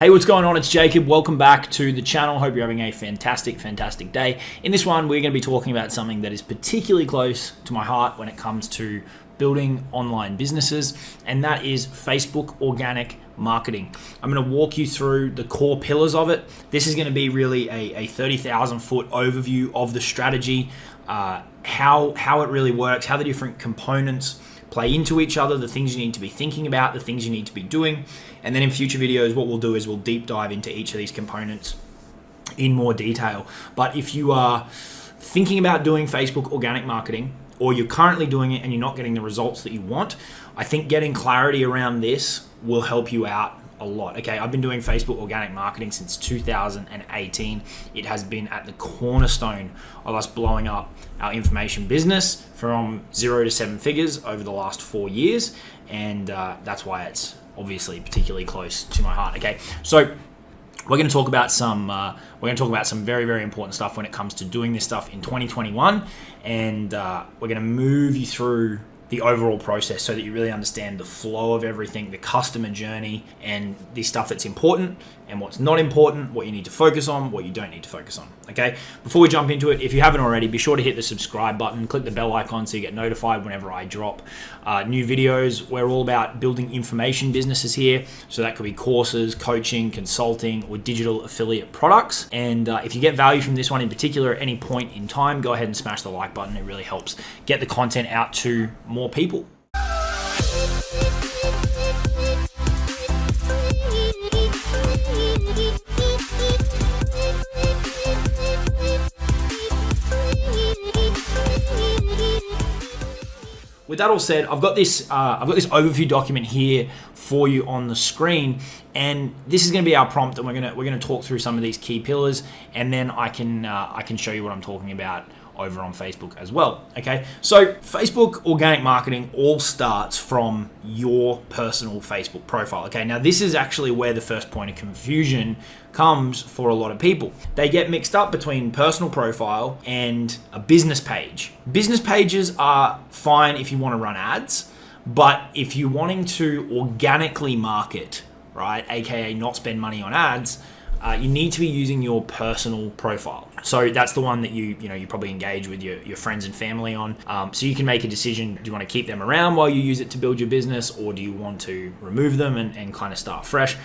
Hey, what's going on? It's Jacob. Welcome back to the channel. Hope you're having a fantastic day. In this one, we're going to be talking about something that is particularly close to my heart when it comes to building online businesses, and that is Facebook organic marketing. I'm going to walk you through the core pillars of it. This is going to be really a 30,000 foot overview of the strategy, how it really works, how the different components play into each other, the things you need to be thinking about, the things you need to be doing. And then in future videos, what we'll do is we'll deep dive into each of these components in more detail. But if you are thinking about doing Facebook organic marketing, or you're currently doing it and you're not getting the results that you want, I think getting clarity around this will help you out a lot. Okay, I've been doing Facebook organic marketing since 2018. It has been at the cornerstone of us blowing up our information business from 0 to 7 figures over the last 4 years, and that's why it's obviously particularly close to my heart. Okay, so we're going to talk about some very important stuff when it comes to doing this stuff in 2021, and we're going to move you through the overall process so that you really understand the flow of everything, the customer journey, and the stuff that's important and what's not important, what you need to focus on, what you don't need to focus on. Okay, before we jump into it, if you haven't already, be sure to hit the subscribe button, click the bell icon so you get notified whenever I drop new videos. We're all about building information businesses here, so that could be courses, coaching, consulting, or digital affiliate products. And if you get value from this one in particular at any point in time, go ahead and smash the like button. It really helps get the content out to more people. With that all said, I've got this overview document here for you on the screen, and this is going to be our prompt, and we're going to talk through some of these key pillars, and then I can show you what I'm talking about over on Facebook as well. Okay, so Facebook organic marketing all starts from your personal Facebook profile. Okay, now this is actually where the first point of confusion comes for a lot of people. They get mixed up between personal profile and a business page. Business pages are fine if you want to run ads, but if you're wanting to organically market, right, aka not spend money on ads, you need to be using your personal profile. So that's the one that you probably engage with your friends and family on. So you can make a decision: do you want to keep them around while you use it to build your business, or do you want to remove them and kind of start fresh?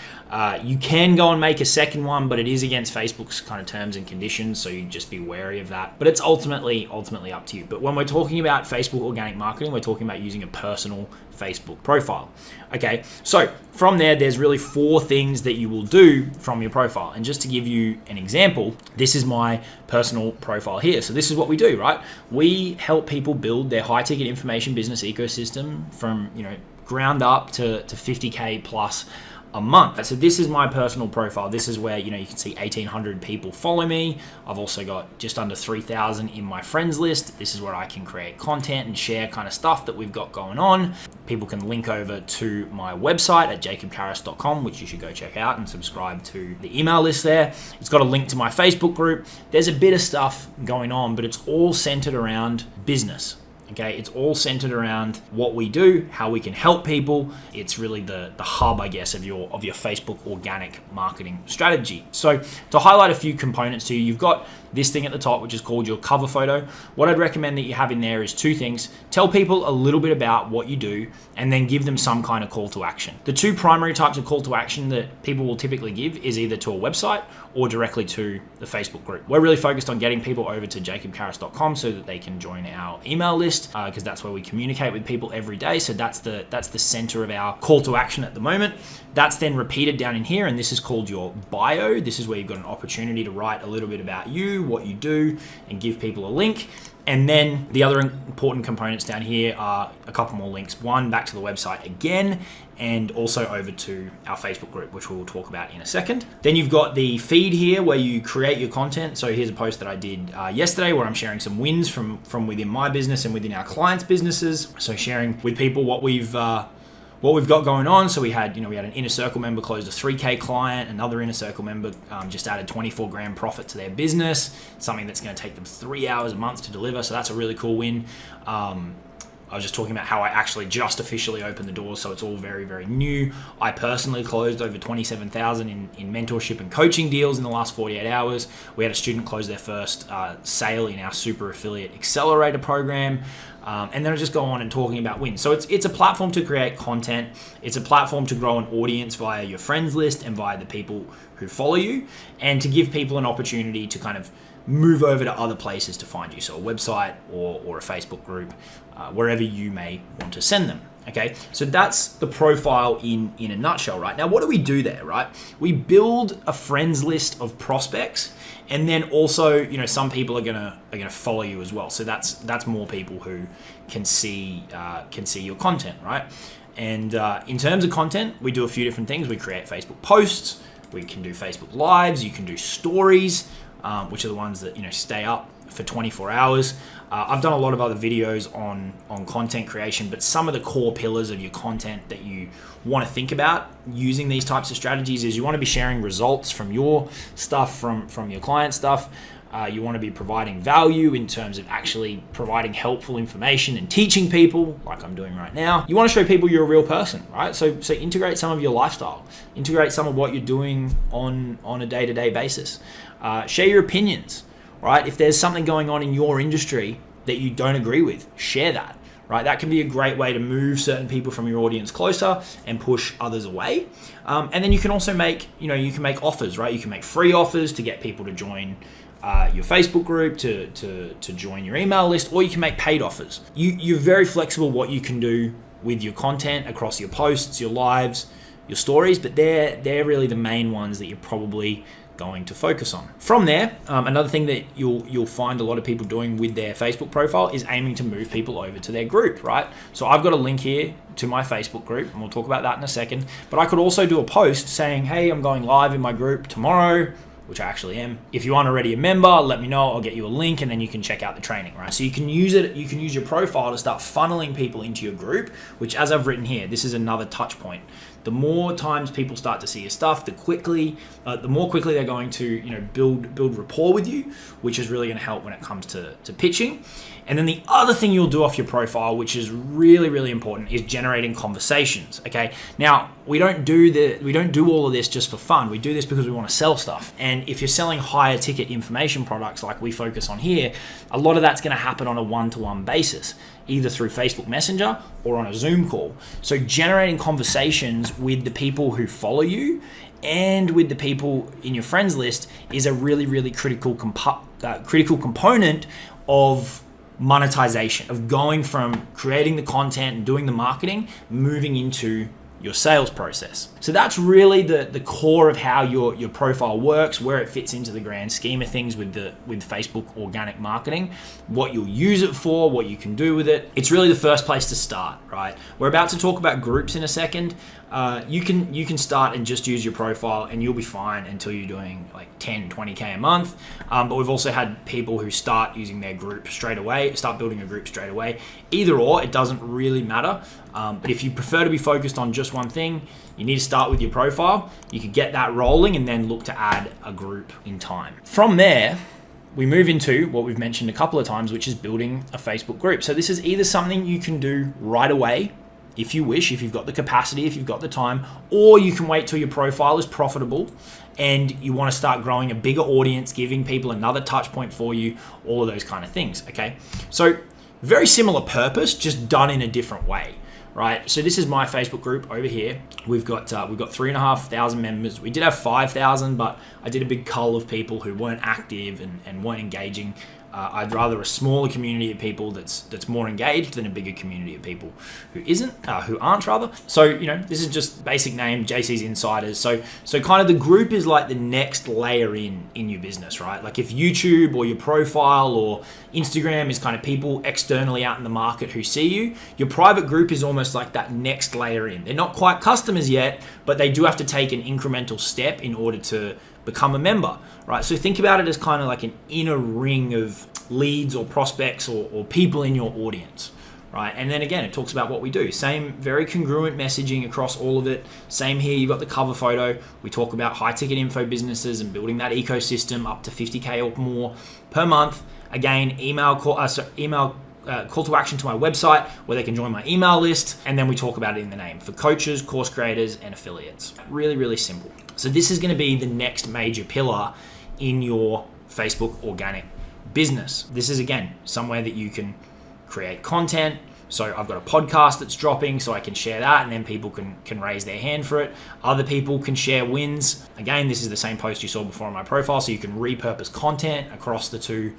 You can go and make a second one, but it is against Facebook's kind of terms and conditions, so you just be wary of that. But it's ultimately up to you. But when we're talking about Facebook organic marketing, we're talking about using a personal Facebook profile. Okay, so from there's really 4 things that you will do from your profile. And just to give you an example, this is my personal profile here. So this is what we do, right? We help people build their high ticket information business ecosystem from ground up to 50K plus a month. So this is my personal profile. This is where you can see 1,800 people follow me. I've also got just under 3,000 in my friends list. This is where I can create content and share kind of stuff that we've got going on. People can link over to my website at jacobkarras.com, which you should go check out and subscribe to the email list there. It's got a link to my Facebook group. There's a bit of stuff going on, but it's all centered around business. Okay, it's all centered around what we do, how we can help people. It's really the hub, I guess, of your Facebook organic marketing strategy. So to highlight a few components to you, you've got this thing at the top, which is called your cover photo. What I'd recommend that you have in there is 2 things. Tell people a little bit about what you do, and then give them some kind of call to action. The 2 primary types of call to action that people will typically give is either to a website or directly to the Facebook group. We're really focused on getting people over to jacobkarras.com so that they can join our email list, because that's where we communicate with people every day. So that's the center of our call to action at the moment. That's then repeated down in here, and this is called your bio. This is where you've got an opportunity to write a little bit about you, what you do, and give people a link. And then the other important components down here are a couple more links. One, back to the website again, and also over to our Facebook group, which we'll talk about in a second. Then you've got the feed here where you create your content. So here's a post that I did yesterday where I'm sharing some wins from within my business and within our clients' businesses. So sharing with people what we've got going on. So we had an Inner Circle member closed a 3K client. Another Inner Circle member just added 24 grand profit to their business, something that's going to take them 3 hours a month to deliver. So that's a really cool win. I was just talking about how I actually just officially opened the doors, so it's all very, very new. I personally closed over 27,000 in mentorship and coaching deals in the last 48 hours. We had a student close their first sale in our Super Affiliate Accelerator program. And then I just go on and talking about wins. So it's a platform to create content. It's a platform to grow an audience via your friends list and via the people who follow you, and to give people an opportunity to kind of move over to other places to find you. So a website or a Facebook group, wherever you may want to send them. Okay, so that's the profile in a nutshell, right? Now, what do we do there, right? We build a friends list of prospects, and then also, some people are gonna follow you as well. So that's more people who can see your content, right? And in terms of content, we do a few different things. We create Facebook posts. We can do Facebook Lives. You can do stories, which are the ones that stay up for 24 hours. I've done a lot of other videos on content creation, but some of the core pillars of your content that you want to think about using these types of strategies is you want to be sharing results from your stuff, from your client stuff. You want to be providing value in terms of actually providing helpful information and teaching people, like I'm doing right now. You want to show people you're a real person, right? So integrate some of your lifestyle, integrate some of what you're doing on a day-to-day basis. Share your opinions, right? If there's something going on in your industry that you don't agree with, share that, right? That can be a great way to move certain people from your audience closer and push others away. And then you can also make offers, right? You can make free offers to get people to join your Facebook group, to join your email list, or you can make paid offers. You're very flexible what you can do with your content across your posts, your lives, your stories, but they're really the main ones that you're probably going to focus on. From there, another thing that you'll find a lot of people doing with their Facebook profile is aiming to move people over to their group, right? So I've got a link here to my Facebook group, and we'll talk about that in a second. But I could also do a post saying, hey, I'm going live in my group tomorrow, which I actually am. If you aren't already a member, let me know. I'll get you a link, and then you can check out the training, right? So you can use it. You can use your profile to start funneling people into your group, which, as I've written here, this is another touch point. The more times people start to see your stuff, the more quickly they're going to build rapport with you, which is really going to help when it comes to pitching. And then the other thing you'll do off your profile, which is really, really important, is generating conversations. Okay. Now, we don't do all of this just for fun. We do this because we want to sell stuff. And if you're selling higher ticket information products like we focus on here, a lot of that's going to happen on a one-to-one basis, either through Facebook Messenger or on a Zoom call. So generating conversations with the people who follow you and with the people in your friends list is a really, really critical component of monetization, of going from creating the content and doing the marketing, moving into your sales process. So that's really the core of how your profile works, where it fits into the grand scheme of things with Facebook organic marketing, what you'll use it for, what you can do with it. It's really the first place to start, right? We're about to talk about groups in a second. You can start and just use your profile and you'll be fine until you're doing like 10, 20K a month. But we've also had people who start using their group straight away, start building a group straight away. Either or, it doesn't really matter. But if you prefer to be focused on just one thing, you need to start with your profile. You can get that rolling and then look to add a group in time. From there, we move into what we've mentioned a couple of times, which is building a Facebook group. So this is either something you can do right away, if you wish, if you've got the capacity, if you've got the time, or you can wait till your profile is profitable and you want to start growing a bigger audience, giving people another touch point for you, all of those kind of things, okay? So very similar purpose, just done in a different way, right? So this is my Facebook group over here. We've got 3,500 members. We did have 5,000, but I did a big cull of people who weren't active and weren't engaging. I'd rather a smaller community of people that's more engaged than a bigger community of people who aren't rather. So, this is just basic name, JC's Insiders. So kind of the group is like the next layer in your business, right? Like if YouTube or your profile or Instagram is kind of people externally out in the market who see you, your private group is almost like that next layer in. They're not quite customers yet, but they do have to take an incremental step in order to become a member, right? So think about it as kind of like an inner ring of leads or prospects or people in your audience, right? And then again, it talks about what we do. Same, very congruent messaging across all of it. Same here, you've got the cover photo. We talk about high ticket info businesses and building that ecosystem up to 50K or more per month. Again, email call to action to my website where they can join my email list, and then we talk about it in the name for coaches, course creators, and affiliates. Really, really simple. So this is going to be the next major pillar in your Facebook organic business. This is, again, somewhere that you can create content. So I've got a podcast that's dropping, so I can share that, and then people can raise their hand for it. Other people can share wins. Again, this is the same post you saw before on my profile, so you can repurpose content across the two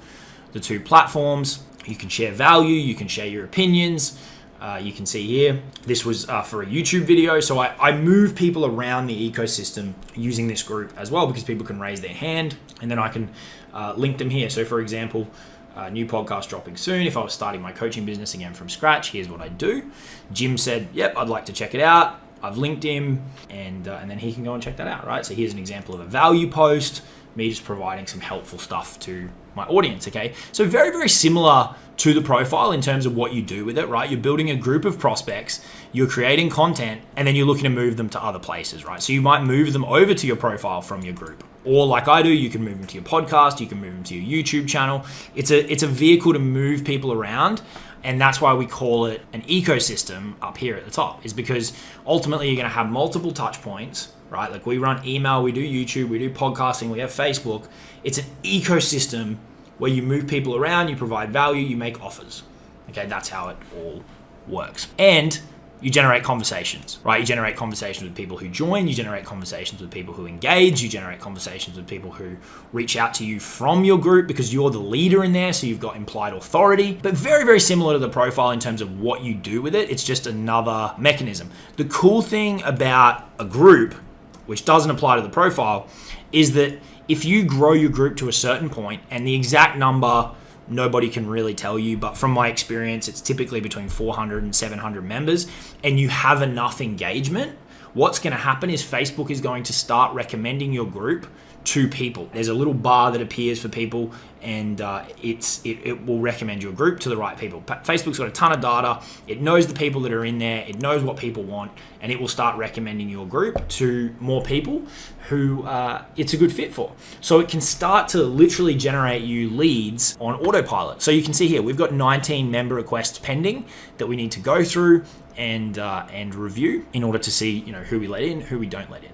platforms. You can share value, you can share your opinions. You can see here, this was for a YouTube video. So I move people around the ecosystem using this group as well, because people can raise their hand, and then I can link them here. So for example, new podcast dropping soon. If I was starting my coaching business again from scratch, here's what I do. Jim said, yep, I'd like to check it out. I've linked him, and then he can go and check that out, right? So here's an example of a value post, me just providing some helpful stuff to my audience, okay? So very, very similar to the profile in terms of what you do with it, right? You're building a group of prospects, you're creating content, and then you're looking to move them to other places, right? So you might move them over to your profile from your group. Or like I do, you can move them to your podcast, you can move them to your YouTube channel. It's a vehicle to move people around, and that's why we call it an ecosystem up here at the top, is because ultimately you're gonna have multiple touch points, right? Like we run email, we do YouTube, we do podcasting, we have Facebook. It's an ecosystem where you move people around, you provide value, you make offers. Okay, that's how it all works. And you generate conversations, right? You generate conversations with people who join, you generate conversations with people who engage, you generate conversations with people who reach out to you from your group because you're the leader in there, so you've got implied authority. But very, very similar to the profile in terms of what you do with it. It's just another mechanism. The cool thing about a group, which doesn't apply to the profile, is that if you grow your group to a certain point, and the exact number nobody can really tell you, but from my experience, it's typically between 400 and 700 members, and you have enough engagement, what's going to happen is Facebook is going to start recommending your group to people. There's a little bar that appears for people, and it will recommend your group to the right people. Facebook's got a ton of data. It knows the people that are in there. It knows what people want, and it will start recommending your group to more people who it's a good fit for. So it can start to literally generate you leads on autopilot. So you can see here, we've got 19 member requests pending that we need to go through and review in order to see, who we let in, who we don't let in.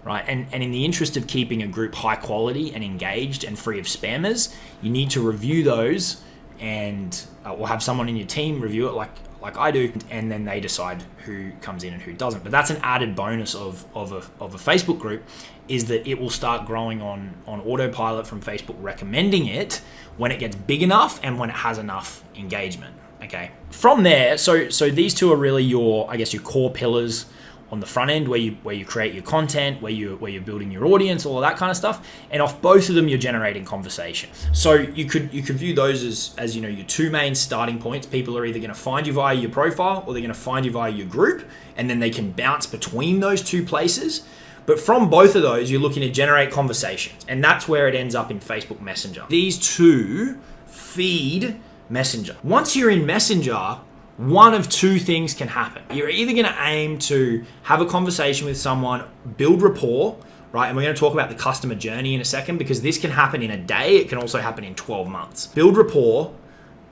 Right, and in the interest of keeping a group high quality and engaged and free of spammers, you need to review those, and or have someone in your team review it like I do, and then they decide who comes in and who doesn't. But that's an added bonus of a Facebook group, is that it will start growing on autopilot from Facebook recommending it when it gets big enough and when it has enough engagement. Okay, from there, so these two are really your core pillars on the front end, where you create your content, where you're building your audience, all of that kind of stuff. And off both of them, you're generating conversation. So you could view those as your two main starting points. People are either going to find you via your profile, or they're going to find you via your group, and then they can bounce between those two places. But from both of those, you're looking to generate conversations, and that's where it ends up in Facebook Messenger. These two feed Messenger. Once you're in Messenger, one of two things can happen. You're either going to aim to have a conversation with someone, build rapport, right? And we're going to talk about the customer journey in a second, because this can happen in a day. It can also happen in 12 months. Build rapport,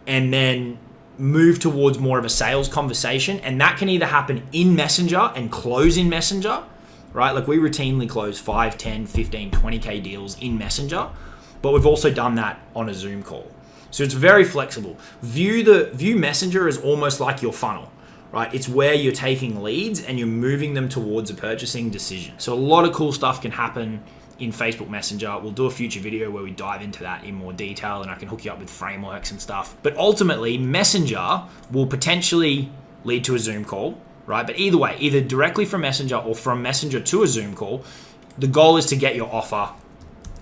and then move towards more of a sales conversation. And that can either happen in Messenger and close in Messenger, right? Like we routinely close 5, 10, 15, 20K deals in Messenger, but we've also done that on a Zoom call. So it's very flexible. View Messenger as almost like your funnel, right? It's where you're taking leads and you're moving them towards a purchasing decision. So a lot of cool stuff can happen in Facebook Messenger. We'll do a future video where we dive into that in more detail, and I can hook you up with frameworks and stuff. But ultimately, Messenger will potentially lead to a Zoom call, right? But either way, either directly from Messenger or from Messenger to a Zoom call, the goal is to get your offer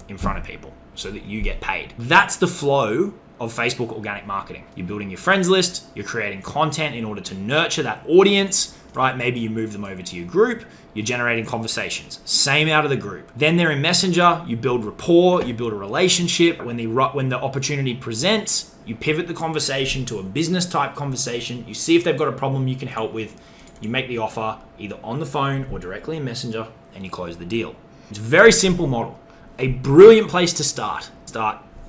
in front of people so that you get paid. That's the flow of Facebook organic marketing. You're building your friends list, you're creating content in order to nurture that audience, right? Maybe you move them over to your group, you're generating conversations. Same out of the group. Then they're in Messenger, you build rapport, you build a relationship. When the opportunity presents, you pivot the conversation to a business type conversation. You see if they've got a problem you can help with. You make the offer either on the phone or directly in Messenger, and you close the deal. It's a very simple model. A brilliant place to start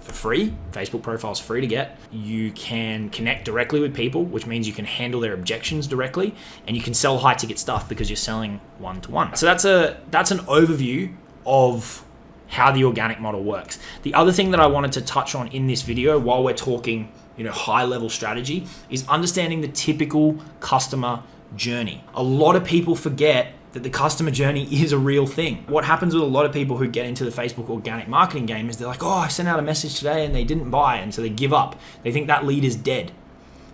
for free. Facebook profile is free to get. You can connect directly with people, which means you can handle their objections directly, and you can sell high ticket stuff because you're selling one-to-one. So that's an overview of how the organic model works. The other thing that I wanted to touch on in this video while we're talking, high level strategy is understanding the typical customer journey. A lot of people forget that the customer journey is a real thing. What happens with a lot of people who get into the Facebook organic marketing game is they're like, I sent out a message today and they didn't buy, and so they give up. They think that lead is dead.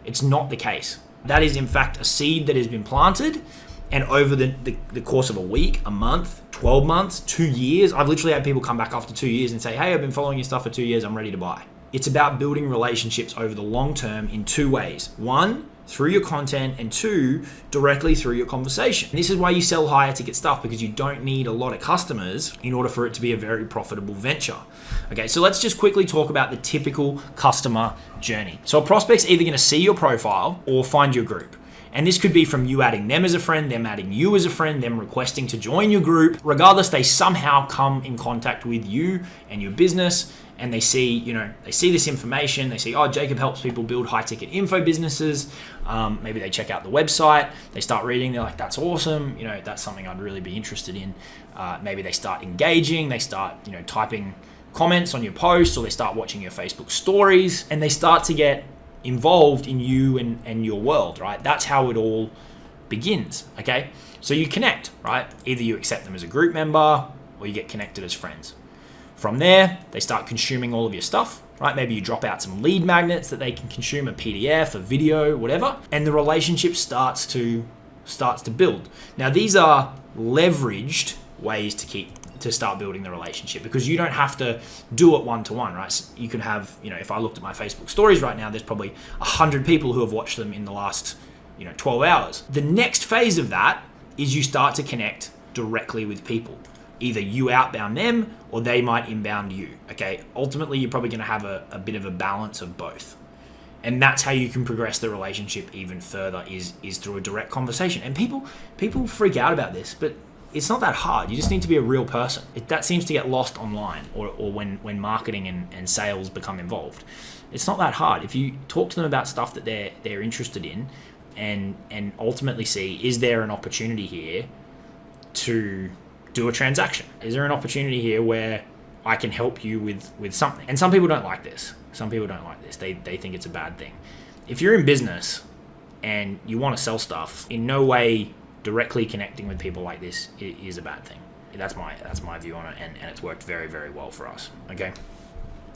It's not the case. That is in fact a seed that has been planted, and over the course of a week, a month, 12 months, 2 years, I've literally had people come back after 2 years and say, hey, I've been following your stuff for 2 years, I'm ready to buy. It's about building relationships over the long term in two ways. One, through your content, and two, directly through your conversation. This is why you sell higher ticket stuff, because you don't need a lot of customers in order for it to be a very profitable venture. Okay, so let's just quickly talk about the typical customer journey. So a prospect's either gonna see your profile or find your group. And this could be from you adding them as a friend, them adding you as a friend, them requesting to join your group. Regardless, they somehow come in contact with you and your business, and they see, they see this information. They see, Jacob helps people build high ticket info businesses. Maybe they check out the website. They start reading. They're like, that's awesome. That's something I'd really be interested in. Maybe they start engaging. They start, typing comments on your posts, or they start watching your Facebook stories, and they start to get involved in you and your world, right? That's how it all begins, okay? So you connect, right? Either you accept them as a group member or you get connected as friends. From there, they start consuming all of your stuff, right? Maybe you drop out some lead magnets that they can consume, a PDF, a video, whatever, and the relationship starts to build. Now, these are leveraged ways to start building the relationship, because you don't have to do it one-to-one, right? So you can have, if I looked at my Facebook stories right now, there's probably 100 people who have watched them in the last, 12 hours. The next phase of that is you start to connect directly with people. Either you outbound them or they might inbound you, okay? Ultimately, you're probably gonna have a bit of a balance of both. And that's how you can progress the relationship even further is through a direct conversation. And people freak out about this, but it's not that hard. You just need to be a real person. That seems to get lost online or when marketing and sales become involved. It's not that hard. If you talk to them about stuff that they're interested in and ultimately see, is there an opportunity here to do a transaction? Is there an opportunity here where I can help you with something? And some people don't like this. They think it's a bad thing. If you're in business and you want to sell stuff, in no way directly connecting with people like this is a bad thing. That's my view on it, and it's worked very, very well for us. Okay,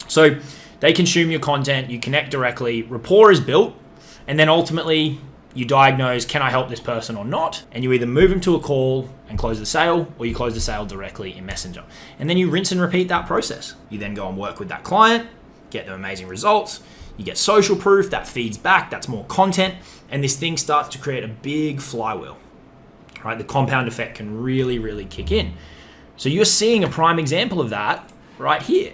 so they consume your content, you connect directly, rapport is built, and then ultimately you diagnose, can I help this person or not? And you either move them to a call and close the sale, or you close the sale directly in Messenger. And then you rinse and repeat that process. You then go and work with that client, get them amazing results. You get social proof, that feeds back, that's more content, and this thing starts to create a big flywheel. Right? The compound effect can really, really kick in. So you're seeing a prime example of that right here,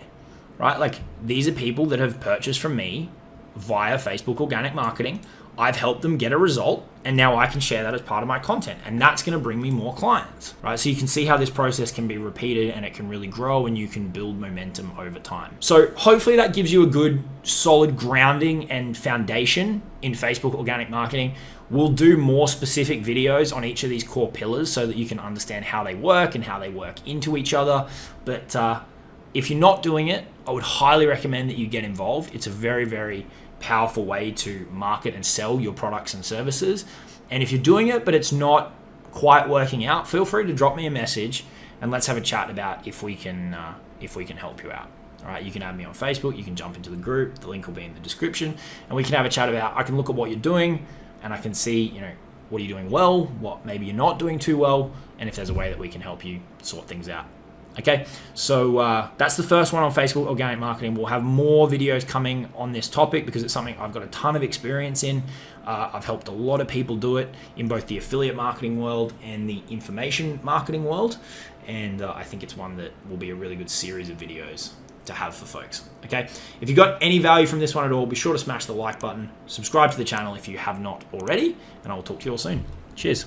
right? Like, these are people that have purchased from me via Facebook organic marketing. I've helped them get a result, and now I can share that as part of my content, and that's going to bring me more clients, right? So you can see how this process can be repeated, and it can really grow, and you can build momentum over time. So hopefully that gives you a good, solid grounding and foundation in Facebook organic marketing. We'll do more specific videos on each of these core pillars so that you can understand how they work and how they work into each other. But if you're not doing it, I would highly recommend that you get involved. It's a very, very powerful way to market and sell your products and services. And if you're doing it, but it's not quite working out, feel free to drop me a message and let's have a chat about if we can help you out. All right, you can add me on Facebook, you can jump into the group, the link will be in the description, and we can have a chat about, I can look at what you're doing and I can see, what are you doing well, what maybe you're not doing too well, and if there's a way that we can help you sort things out. Okay, so that's the first one on Facebook organic marketing. We'll have more videos coming on this topic because it's something I've got a ton of experience in. I've helped a lot of people do it in both the affiliate marketing world and the information marketing world. And I think it's one that will be a really good series of videos to have for folks. Okay, if you got any value from this one at all, be sure to smash the like button, subscribe to the channel if you have not already, and I will talk to you all soon. Cheers.